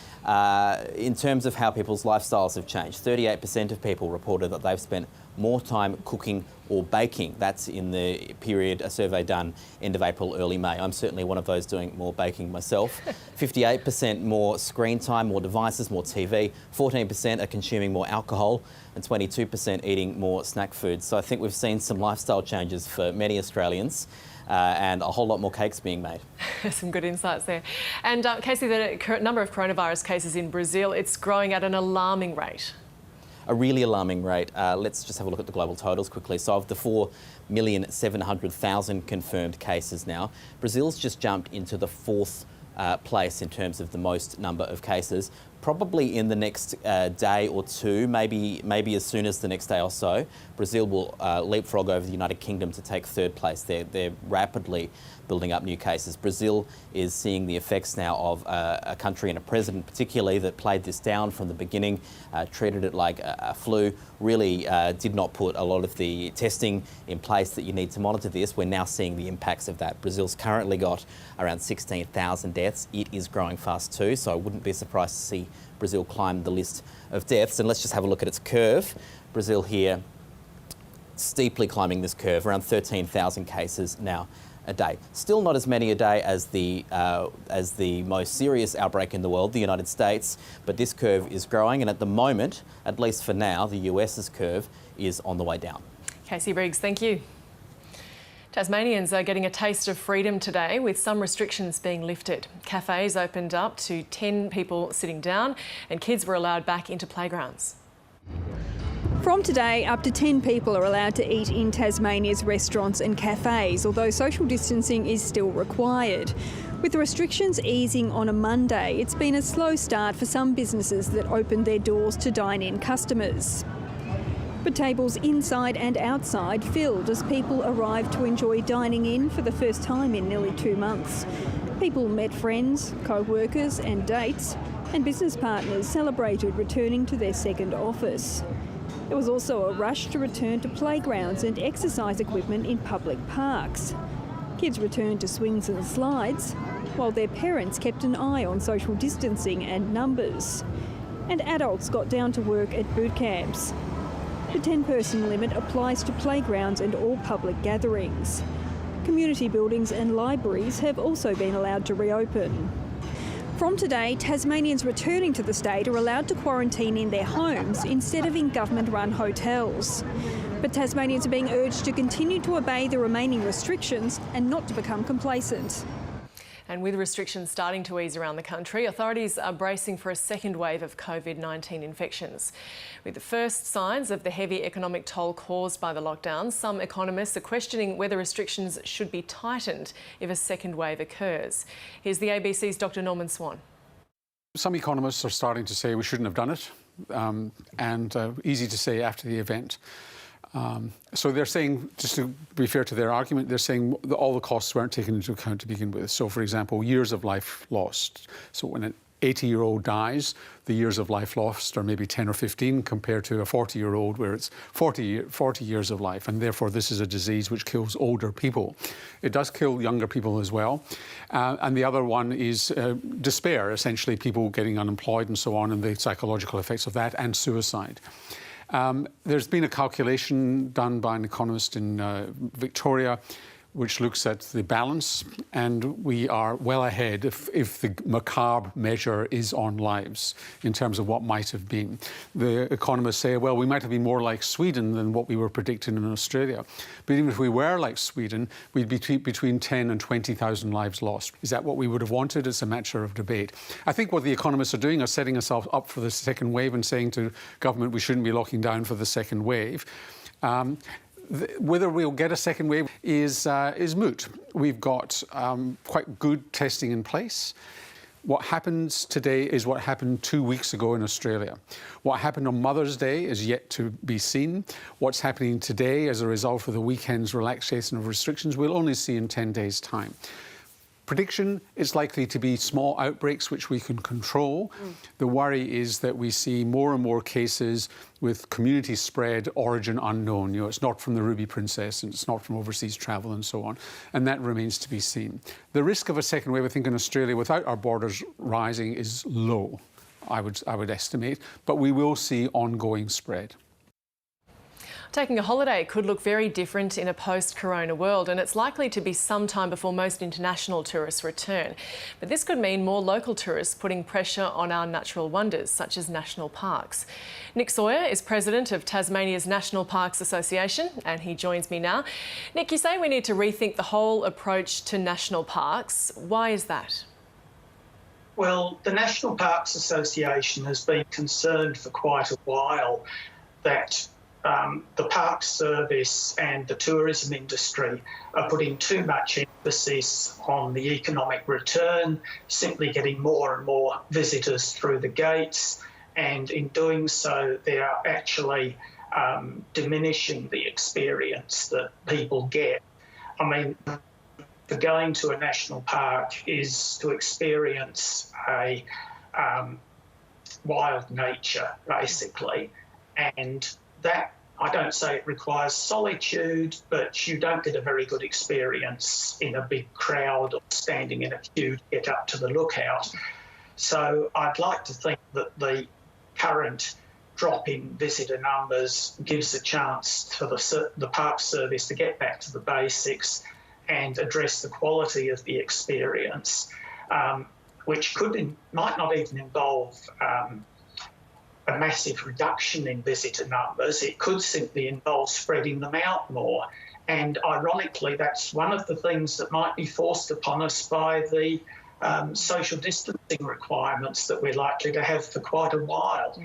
In terms of how people's lifestyles have changed, 38% of people reported that they've spent more time cooking or baking. That's in the period, a survey done end of April, early May. I'm certainly one of those doing more baking myself. 58% more screen time, more devices, more TV. 14% are consuming more alcohol, and 22% eating more snack foods. So I think we've seen some lifestyle changes for many Australians. And a whole lot more cakes being made. Some good insights there. And Casey, the number of coronavirus cases in Brazil, it's growing at an alarming rate. A really alarming rate. Let's just have a look at the global totals quickly. So of the 4,700,000 confirmed cases now, Brazil's just jumped into the fourth place in terms of the most number of cases. Probably in the next day or two, maybe as soon as the next day or so, Brazil will leapfrog over the United Kingdom to take third place. They're rapidly building up new cases. Brazil is seeing the effects now of a country and a president particularly that played this down from the beginning, treated it like a flu, really did not put a lot of the testing in place that you need to monitor this. We're now seeing the impacts of that. Brazil's currently got around 16,000 deaths. It is growing fast too, so I wouldn't be surprised to see Brazil climb the list of deaths. And let's just have a look at its curve. Brazil here, steeply climbing this curve, around 13,000 cases now a day. Still not as many a day as the most serious outbreak in the world, the United States, but this curve is growing, and at the moment, at least for now, the US's curve is on the way down. Casey Briggs, thank you. Tasmanians are getting a taste of freedom today, with some restrictions being lifted. Cafes opened up to 10 people sitting down, and kids were allowed back into playgrounds. From today, up to 10 people are allowed to eat in Tasmania's restaurants and cafes, although social distancing is still required. With the restrictions easing on a Monday, it's been a slow start for some businesses that opened their doors to dine-in customers. But tables inside and outside filled as people arrived to enjoy dining in for the first time in nearly 2 months. People met friends, co-workers and dates, and business partners celebrated returning to their second office. There was also a rush to return to playgrounds and exercise equipment in public parks. Kids returned to swings and slides, while their parents kept an eye on social distancing and numbers. And adults got down to work at boot camps. The 10-person limit applies to playgrounds and all public gatherings. Community buildings and libraries have also been allowed to reopen. From today, Tasmanians returning to the state are allowed to quarantine in their homes instead of in government-run hotels. But Tasmanians are being urged to continue to obey the remaining restrictions and not to become complacent. And with restrictions starting to ease around the country, authorities are bracing for a second wave of COVID-19 infections. With the first signs of the heavy economic toll caused by the lockdowns, some economists are questioning whether restrictions should be tightened if a second wave occurs. Here's the ABC's Dr. Norman Swan. Some economists are starting to say we shouldn't have done it, and easy to say after the event. So they're saying, just to be fair to their argument, they're saying that all the costs weren't taken into account to begin with. So, for example, years of life lost. So when 80-year-old dies, the years of life lost are maybe 10 or 15 compared to a 40-year-old where it's 40 years of life, and therefore this is a disease which kills older people. It does kill younger people as well. And the other one is despair, essentially people getting unemployed and so on, and the psychological effects of that, and suicide. There's been a calculation done by an economist in Victoria which looks at the balance, and we are well ahead if the macabre measure is on lives in terms of what might have been. The economists say, well, we might have been more like Sweden than what we were predicting in Australia. But even if we were like Sweden, we'd be between 10 and 20,000 lives lost. Is that what we would have wanted? It's a matter of debate. I think what the economists are doing are setting us up for the second wave and saying to government we shouldn't be locking down for the second wave. Whether we'll get a second wave is moot. We've got quite good testing in place. What happens today is what happened 2 weeks ago in Australia. What happened on Mother's Day is yet to be seen. What's happening today as a result of the weekend's relaxation of restrictions, we'll only see in 10 days' time. Prediction is likely to be small outbreaks which we can control. The worry is that we see more and more cases with community spread, origin unknown. You know, it's not from the Ruby Princess and it's not from overseas travel and so on. And that remains to be seen. The risk of a second wave, I think, in Australia without our borders rising is low, I would estimate. But we will see ongoing spread. Taking a holiday could look very different in a post-corona world, and it's likely to be some time before most international tourists return. But this could mean more local tourists putting pressure on our natural wonders, such as national parks. Nick Sawyer is president of Tasmania's National Parks Association, and he joins me now. Nick, you say we need to rethink the whole approach to national parks. Why is that? Well, the National Parks Association has been concerned for quite a while that the Park Service and the tourism industry are putting too much emphasis on the economic return, simply getting more and more visitors through the gates, and in doing so they are actually diminishing the experience that people get. I mean, going to a national park is to experience a wild nature, basically, and that, I don't say it requires solitude, but you don't get a very good experience in a big crowd or standing in a queue to get up to the lookout. So I'd like to think that the current drop in visitor numbers gives a chance for the Park Service to get back to the basics and address the quality of the experience, which might not even involve a massive reduction in visitor numbers. It could simply involve spreading them out more. And ironically, that's one of the things that might be forced upon us by the social distancing requirements that we're likely to have for quite a while.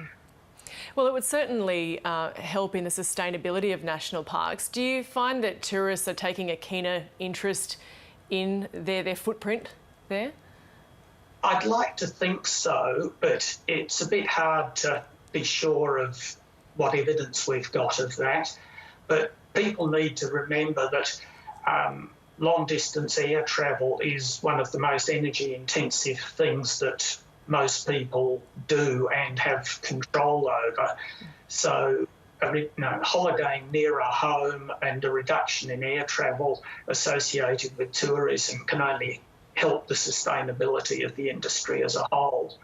Well, it would certainly help in the sustainability of national parks. Do you find that tourists are taking a keener interest in their footprint there? I'd like to think so, but it's a bit hard to be sure of what evidence we've got of that. But people need to remember that long-distance air travel is one of the most energy-intensive things that most people do and have control over. So holidaying near a home and a reduction in air travel associated with tourism can only help the sustainability of the industry as a whole.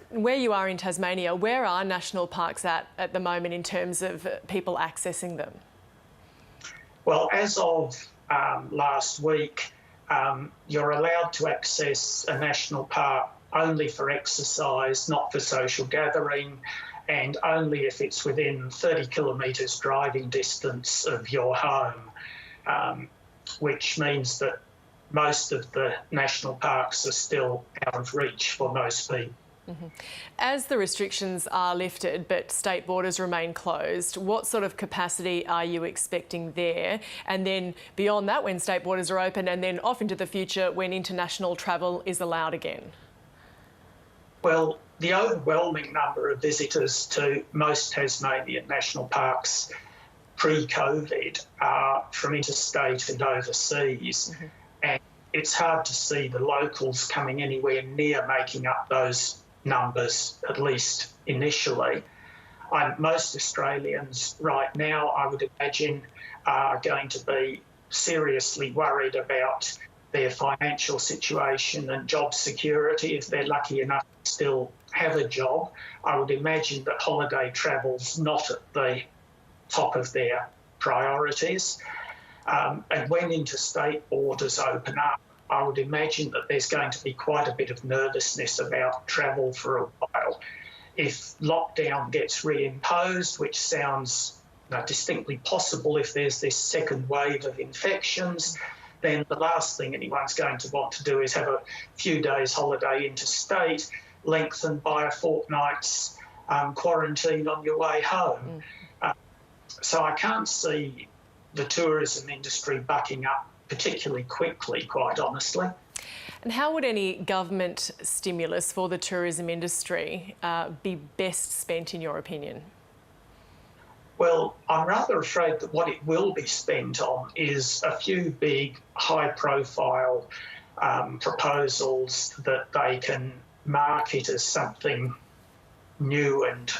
Where you are in Tasmania, where are national parks at the moment in terms of people accessing them? Well, as of last week, you're allowed to access a national park only for exercise, not for social gathering, and only if it's within 30 kilometres driving distance of your home, which means that most of the national parks are still out of reach for most people. Mm-hmm. As the restrictions are lifted but state borders remain closed, what sort of capacity are you expecting there? And then beyond that, when state borders are open, and then off into the future when international travel is allowed again? Well, the overwhelming number of visitors to most Tasmanian national parks pre-COVID are from interstate and overseas. Mm-hmm. And it's hard to see the locals coming anywhere near making up those numbers, at least initially. Most Australians right now, I would imagine, are going to be seriously worried about their financial situation and job security if they're lucky enough to still have a job. I would imagine that holiday travel's not at the top of their priorities. And when interstate borders open up, I would imagine that there's going to be quite a bit of nervousness about travel for a while. If lockdown gets reimposed, which sounds distinctly possible if there's this second wave of infections, then the last thing anyone's going to want to do is have a few days holiday interstate, lengthened by a fortnight's quarantine on your way home. So I can't see the tourism industry bucking up particularly quickly, quite honestly. And how would any government stimulus for the tourism industry be best spent, in your opinion? Well, I'm rather afraid that what it will be spent on is a few big, high-profile proposals that they can market as something new and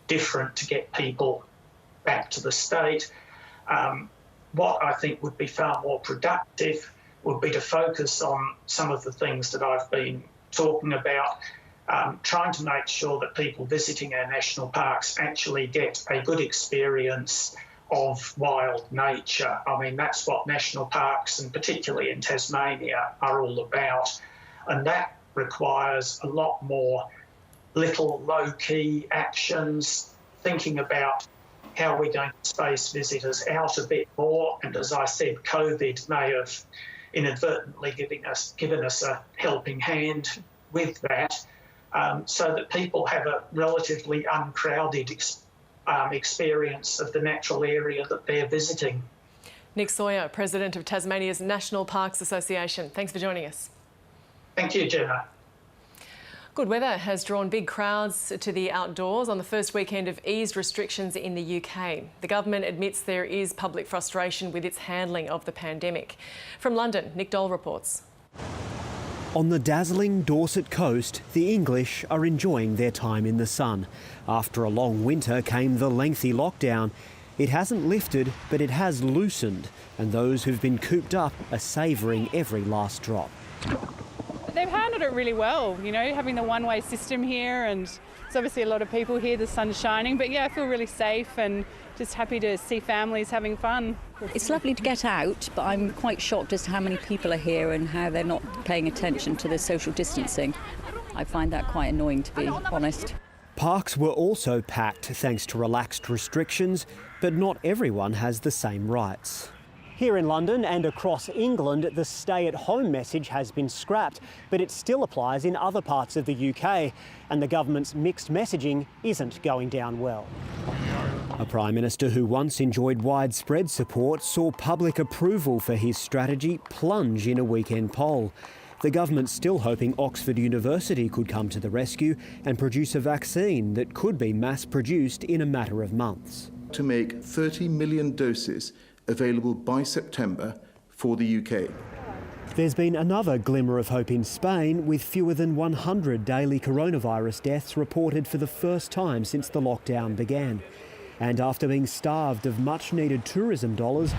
different to get people back to the state. What I think would be far more productive would be to focus on some of the things that I've been talking about, trying to make sure that people visiting our national parks actually get a good experience of wild nature. I mean, that's what national parks, and particularly in Tasmania, are all about. And that requires a lot more little low-key actions, thinking about how we're going to space visitors out a bit more. And as I said, COVID may have inadvertently given us a helping hand with that, so that people have a relatively uncrowded experience of the natural area that they're visiting. Nick Sawyer, President of Tasmania's National Parks Association. Thanks for joining us. Thank you, Gemma. Good weather has drawn big crowds to the outdoors on the first weekend of eased restrictions in the UK. The government admits there is public frustration with its handling of the pandemic. From London, Nick Dole reports. On the dazzling Dorset coast, the English are enjoying their time in the sun. After a long winter came the lengthy lockdown. It hasn't lifted, but it has loosened, and those who've been cooped up are savouring every last drop. They've handled it really well, you know, having the one-way system here, and there's obviously a lot of people here, the sun's shining, but yeah, I feel really safe and just happy to see families having fun. It's lovely to get out, but I'm quite shocked as to how many people are here and how they're not paying attention to the social distancing. I find that quite annoying, to be honest. Parks were also packed thanks to relaxed restrictions, but not everyone has the same rights. Here in London and across England, the stay-at-home message has been scrapped, but it still applies in other parts of the UK, and the government's mixed messaging isn't going down well. A Prime Minister who once enjoyed widespread support saw public approval for his strategy plunge in a weekend poll. The government's still hoping Oxford University could come to the rescue and produce a vaccine that could be mass-produced in a matter of months. To make 30 million doses available by September for the UK. There's been another glimmer of hope in Spain, with fewer than 100 daily coronavirus deaths reported for the first time since the lockdown began. And after being starved of much-needed tourism dollars,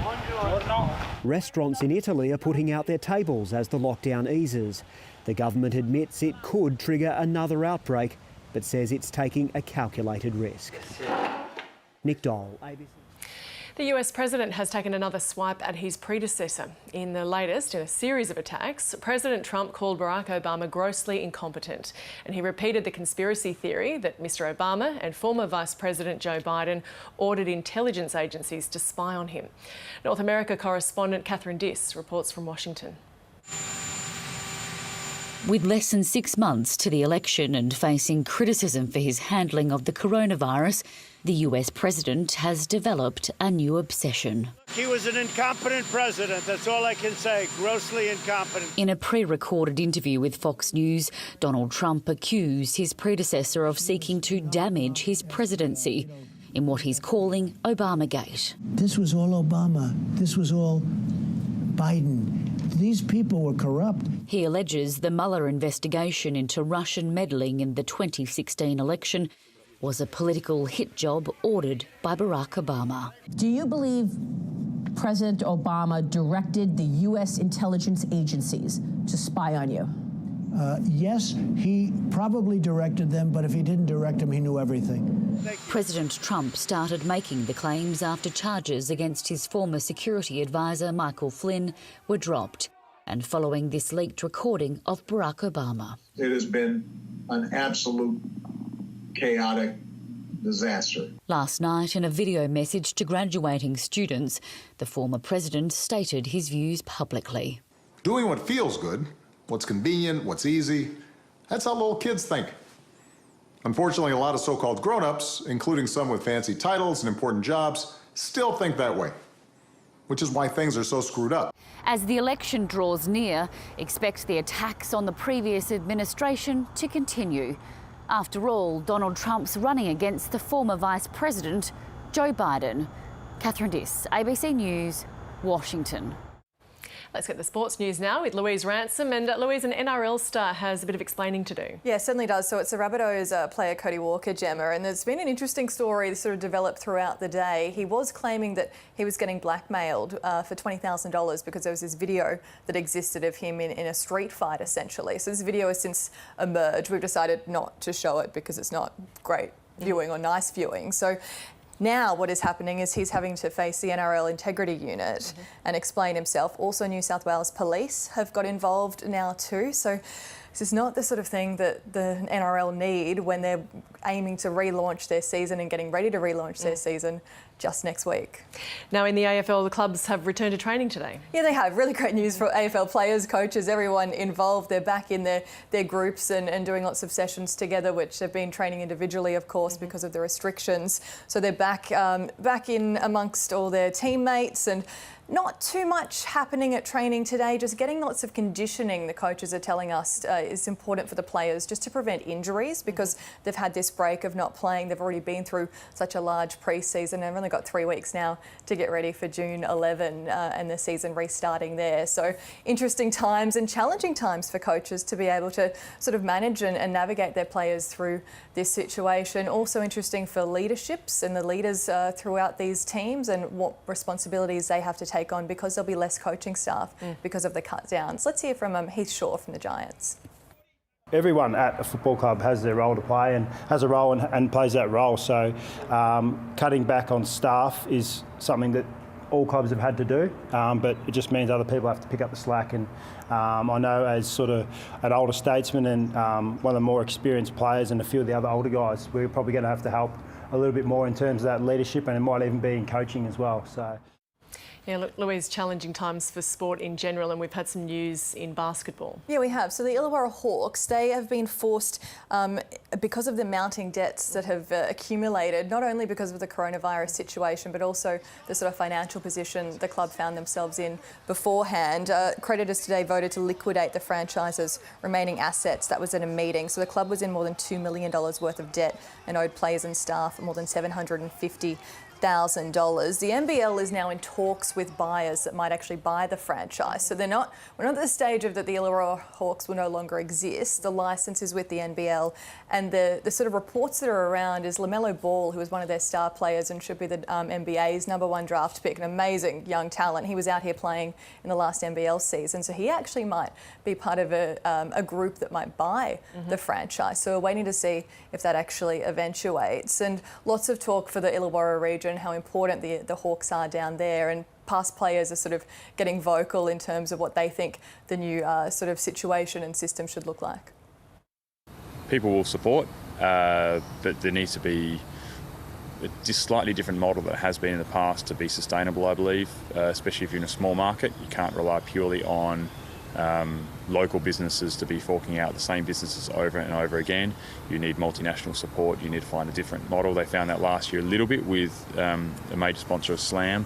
restaurants in Italy are putting out their tables as the lockdown eases. The government admits it could trigger another outbreak, but says it's taking a calculated risk. Nick Dole, ABC. The US President has taken another swipe at his predecessor. In the latest in a series of attacks, President Trump called Barack Obama grossly incompetent, and he repeated the conspiracy theory that Mr. Obama and former Vice President Joe Biden ordered intelligence agencies to spy on him. North America correspondent Catherine Diss reports from Washington. With less than 6 months to the election and facing criticism for his handling of the coronavirus, the US president has developed a new obsession. He was an incompetent president, that's all I can say, grossly incompetent. In a pre-recorded interview with Fox News, Donald Trump accused his predecessor of seeking to damage his presidency in what he's calling Obamagate. This was all Obama. This was all Biden. These people were corrupt. He alleges the Mueller investigation into Russian meddling in the 2016 election was a political hit job ordered by Barack Obama. Do you believe President Obama directed the U.S. intelligence agencies to spy on you? Yes, he probably directed them, but if he didn't direct them, he knew everything. President Trump started making the claims after charges against his former security advisor, Michael Flynn, were dropped, and following this leaked recording of Barack Obama. It has been an absolute chaotic disaster. Last night, in a video message to graduating students, the former president stated his views publicly. Doing what feels good, what's convenient, what's easy, that's how little kids think. Unfortunately, a lot of so-called grown-ups, including some with fancy titles and important jobs, still think that way, which is why things are so screwed up. As the election draws near, expect the attacks on the previous administration to continue. After all, Donald Trump's running against the former Vice President, Joe Biden. Catherine Diss, ABC News, Washington. Let's get the sports news now with Louise Ransom. And Louise, an NRL star has a bit of explaining to do. Yeah, certainly does. So it's the Rabbitohs player Cody Walker, Gemma, and there's been an interesting story that sort of developed throughout the day. He was claiming that he was getting blackmailed for $20,000 because there was this video that existed of him in a street fight, essentially. So this video has since emerged. We've decided not to show it because it's not great viewing or nice viewing. So now what is happening is he's having to face the NRL Integrity Unit and explain himself. Also, New South Wales Police have got involved now too. So this is not the sort of thing that the NRL need when they're aiming to relaunch their season and getting ready to relaunch their season just next week. Now in the AFL, the clubs have returned to training today. Yeah, they have. Really great news for AFL players, coaches, everyone involved. They're back in their groups and doing lots of sessions together, which they've been training individually, of course, because of the restrictions. So they're back in amongst all their teammates, and not too much happening at training today, just getting lots of conditioning, the coaches are telling us, is important for the players just to prevent injuries because they've had this break of not playing. They've already been through such a large pre-season. They've only got 3 weeks now to get ready for June 11 and the season restarting there. So interesting times and challenging times for coaches to be able to sort of manage and navigate their players through this situation. Also interesting for leaderships and the leaders throughout these teams and what responsibilities they have to take on because there'll be less coaching staff because of the cut downs. Let's hear from Heath Shaw from the Giants. Everyone at a football club has their role to play and has a role and plays that role. So cutting back on staff is something that all clubs have had to do, but it just means other people have to pick up the slack. And I know as sort of an older statesman and one of the more experienced players and a few of the other older guys, we're probably going to have to help a little bit more in terms of that leadership, and it might even be in coaching as well. So. Yeah, look, Louise, challenging times for sport in general, and we've had some news in basketball. Yeah, we have. So the Illawarra Hawks, they have been forced, because of the mounting debts that have accumulated, not only because of the coronavirus situation, but also the sort of financial position the club found themselves in beforehand. Creditors today voted to liquidate the franchise's remaining assets. That was at a meeting. So the club was in more than $2 million worth of debt and owed players and staff more than $750,000. The NBL is now in talks with buyers that might actually buy the franchise. So we're not at the stage of that the Illawarra Hawks will no longer exist. The licence is with the NBL, and the sort of reports that are around is LaMelo Ball, who is one of their star players and should be the NBA's #1 draft pick, an amazing young talent. He was out here playing in the last NBL season, so he actually might be part of a group that might buy the franchise. So we're waiting to see if that actually eventuates. And lots of talk for the Illawarra region, how important the Hawks are down there, and past players are sort of getting vocal in terms of what they think the new sort of situation and system should look like. People will support, but there needs to be a just slightly different model that has been in the past to be sustainable, I believe, especially if you're in a small market. You can't rely purely on local businesses to be forking out the same businesses over and over again. You need multinational support. You need to find a different model. They found that last year a little bit with a major sponsor of Slam.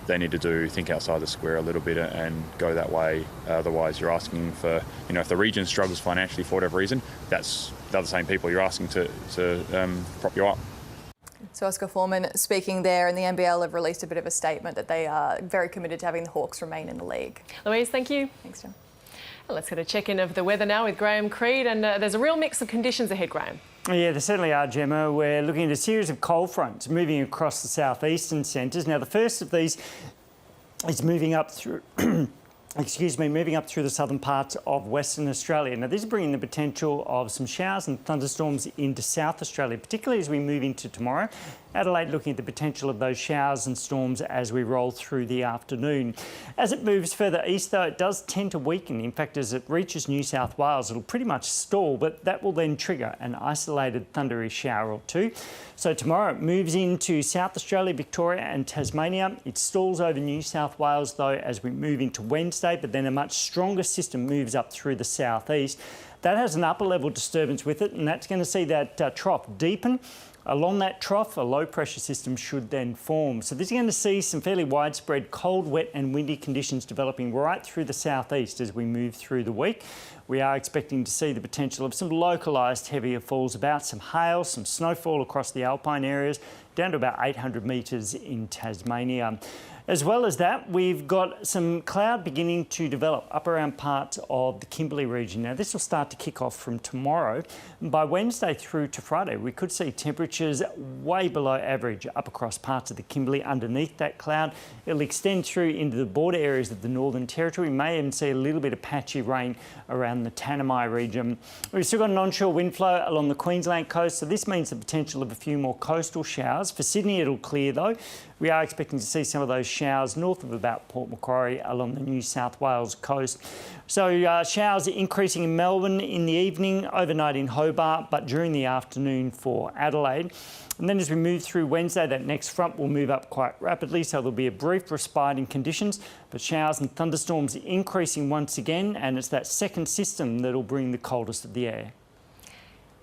They need to think outside the square a little bit and go that way. Otherwise, you're asking for, if the region struggles financially for whatever reason, they're the same people you're asking to prop you up. So Oscar Foreman speaking there, and the NBL have released a bit of a statement that they are very committed to having the Hawks remain in the league. Louise, thank you. Thanks, Jim. Well, let's get a check-in of the weather now with Graham Creed, and there's a real mix of conditions ahead, Graham. Yeah, there certainly are, Gemma. We're looking at a series of cold fronts moving across the southeastern centres. Now, the first of these is moving up through... moving up through the southern parts of Western Australia. Now, this is bringing the potential of some showers and thunderstorms into South Australia, particularly as we move into tomorrow. Adelaide looking at the potential of those showers and storms as we roll through the afternoon. As it moves further east, though, it does tend to weaken. In fact, as it reaches New South Wales, it'll pretty much stall, but that will then trigger an isolated thundery shower or two. So tomorrow it moves into South Australia, Victoria and Tasmania. It stalls over New South Wales, though, as we move into Wednesday, but then a much stronger system moves up through the southeast. That has an upper level disturbance with it, and that's going to see that trough deepen. Along that trough, a low pressure system should then form. So this is going to see some fairly widespread cold, wet and windy conditions developing right through the southeast as we move through the week. We are expecting to see the potential of some localised heavier falls about, some hail, some snowfall across the alpine areas, down to about 800 metres in Tasmania. As well as that, we've got some cloud beginning to develop up around parts of the Kimberley region. Now, this will start to kick off from tomorrow. And by Wednesday through to Friday, we could see temperatures way below average up across parts of the Kimberley underneath that cloud. It'll extend through into the border areas of the Northern Territory. We may even see a little bit of patchy rain around the Tanami region. We've still got an onshore wind flow along the Queensland coast, so this means the potential of a few more coastal showers. For Sydney, it'll clear though. We are expecting to see some of those showers north of about Port Macquarie along the New South Wales coast. So showers increasing in Melbourne in the evening, overnight in Hobart, but during the afternoon for Adelaide. And then as we move through Wednesday, that next front will move up quite rapidly, so there'll be a brief respite in conditions, but showers and thunderstorms increasing once again, and it's that second system that'll bring the coldest of the air.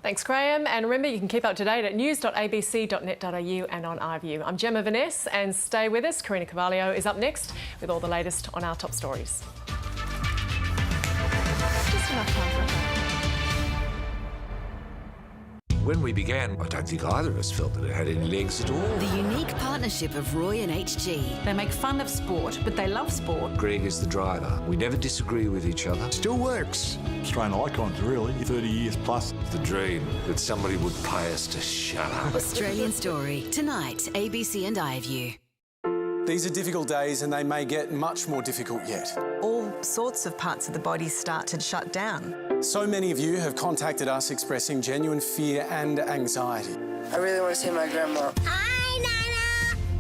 Thanks, Graham. And remember, you can keep up to date at news.abc.net.au and on iView. I'm Gemma Veness, and stay with us. Karina Carvalho is up next with all the latest on our top stories. Just enough time for a break. When we began, I don't think either of us felt that it had any legs at all. The unique partnership of Roy and HG. They make fun of sport, but they love sport. Greg is the driver. We never disagree with each other. Still works. Australian icons, really, 30 years plus. The dream that somebody would pay us to shut up. Australian Story, tonight, ABC and iView. These are difficult days and they may get much more difficult yet. All sorts of parts of the body start to shut down. So many of you have contacted us expressing genuine fear and anxiety. I really want to see my grandma.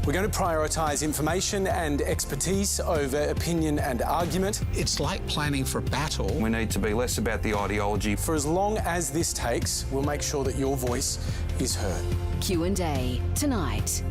We're going to prioritise information and expertise over opinion and argument. It's like planning for battle. We need to be less about the ideology. For as long as this takes, we'll make sure that your voice is heard. Q&A, tonight.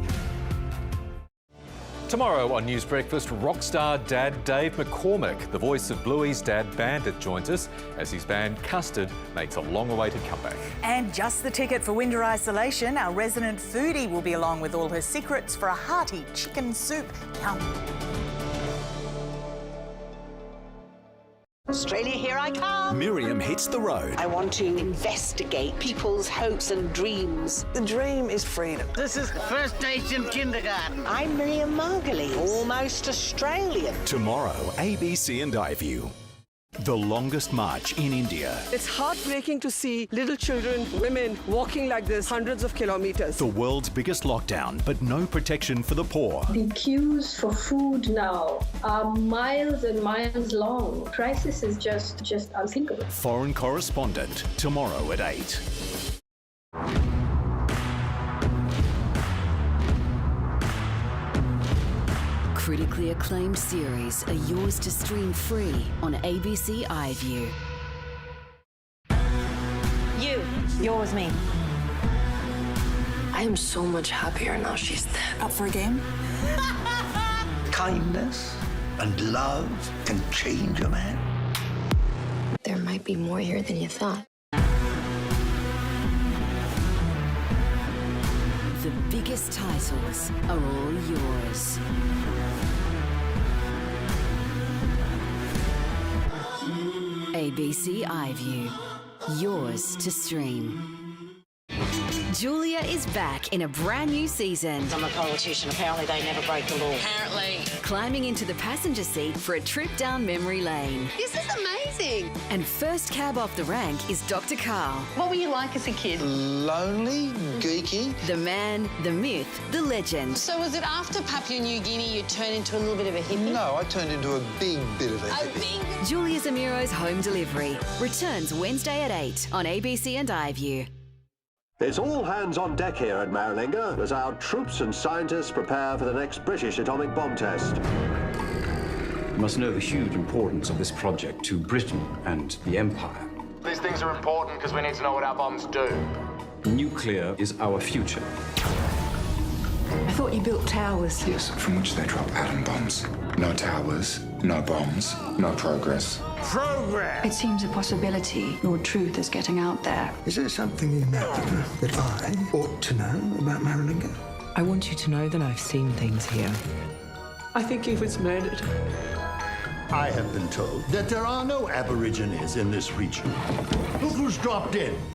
Tomorrow on News Breakfast, rock star dad Dave McCormick, the voice of Bluey's dad Bandit, joins us as his band Custard makes a long-awaited comeback. And just the ticket for winter isolation, our resident foodie will be along with all her secrets for a hearty chicken soup. Yum. Australia, here I come. Miriam hits the road. I want to investigate people's hopes and dreams. The dream is freedom. This is first date in kindergarten. I'm Miriam Margolyes, almost Australian. Tomorrow, ABC and iView. The longest march in India. It's heartbreaking to see little children, women walking like this hundreds of kilometers. The world's biggest lockdown, but no protection for the poor. The queues for food now are miles and miles long. Crisis is just unthinkable. Foreign correspondent, tomorrow at 8. Critically acclaimed series are yours to stream free on ABC iView. You're with me. I am so much happier now she's dead. Up for a game? Kindness and love can change a man. There might be more here than you thought. The biggest titles are all yours. ABC iView, yours to stream. Julia is back in a brand new season. I'm a politician. Apparently they never break the law. Apparently. Climbing into the passenger seat for a trip down memory lane. This is amazing. And first cab off the rank is Dr. Carl. What were you like as a kid? Lonely, geeky. The man, the myth, the legend. So was it after Papua New Guinea you turned into a little bit of a hippie? No, I turned into a big bit of a hippie. Julia Zamiro's Home Delivery returns Wednesday at 8 on ABC and iView. It's all hands on deck here at Maralinga as our troops and scientists prepare for the next British atomic bomb test. You must know the huge importance of this project to Britain and the Empire. These things are important because we need to know what our bombs do. Nuclear is our future. I thought you built towers. Yes, from which they drop atom bombs. No towers, no bombs, no progress. Progress! It seems a possibility your truth is getting out there. Is there something you know that I ought to know about Maralinga? I want you to know that I've seen things here. I think he was murdered. I have been told that there are no Aborigines in this region. Look who's dropped in.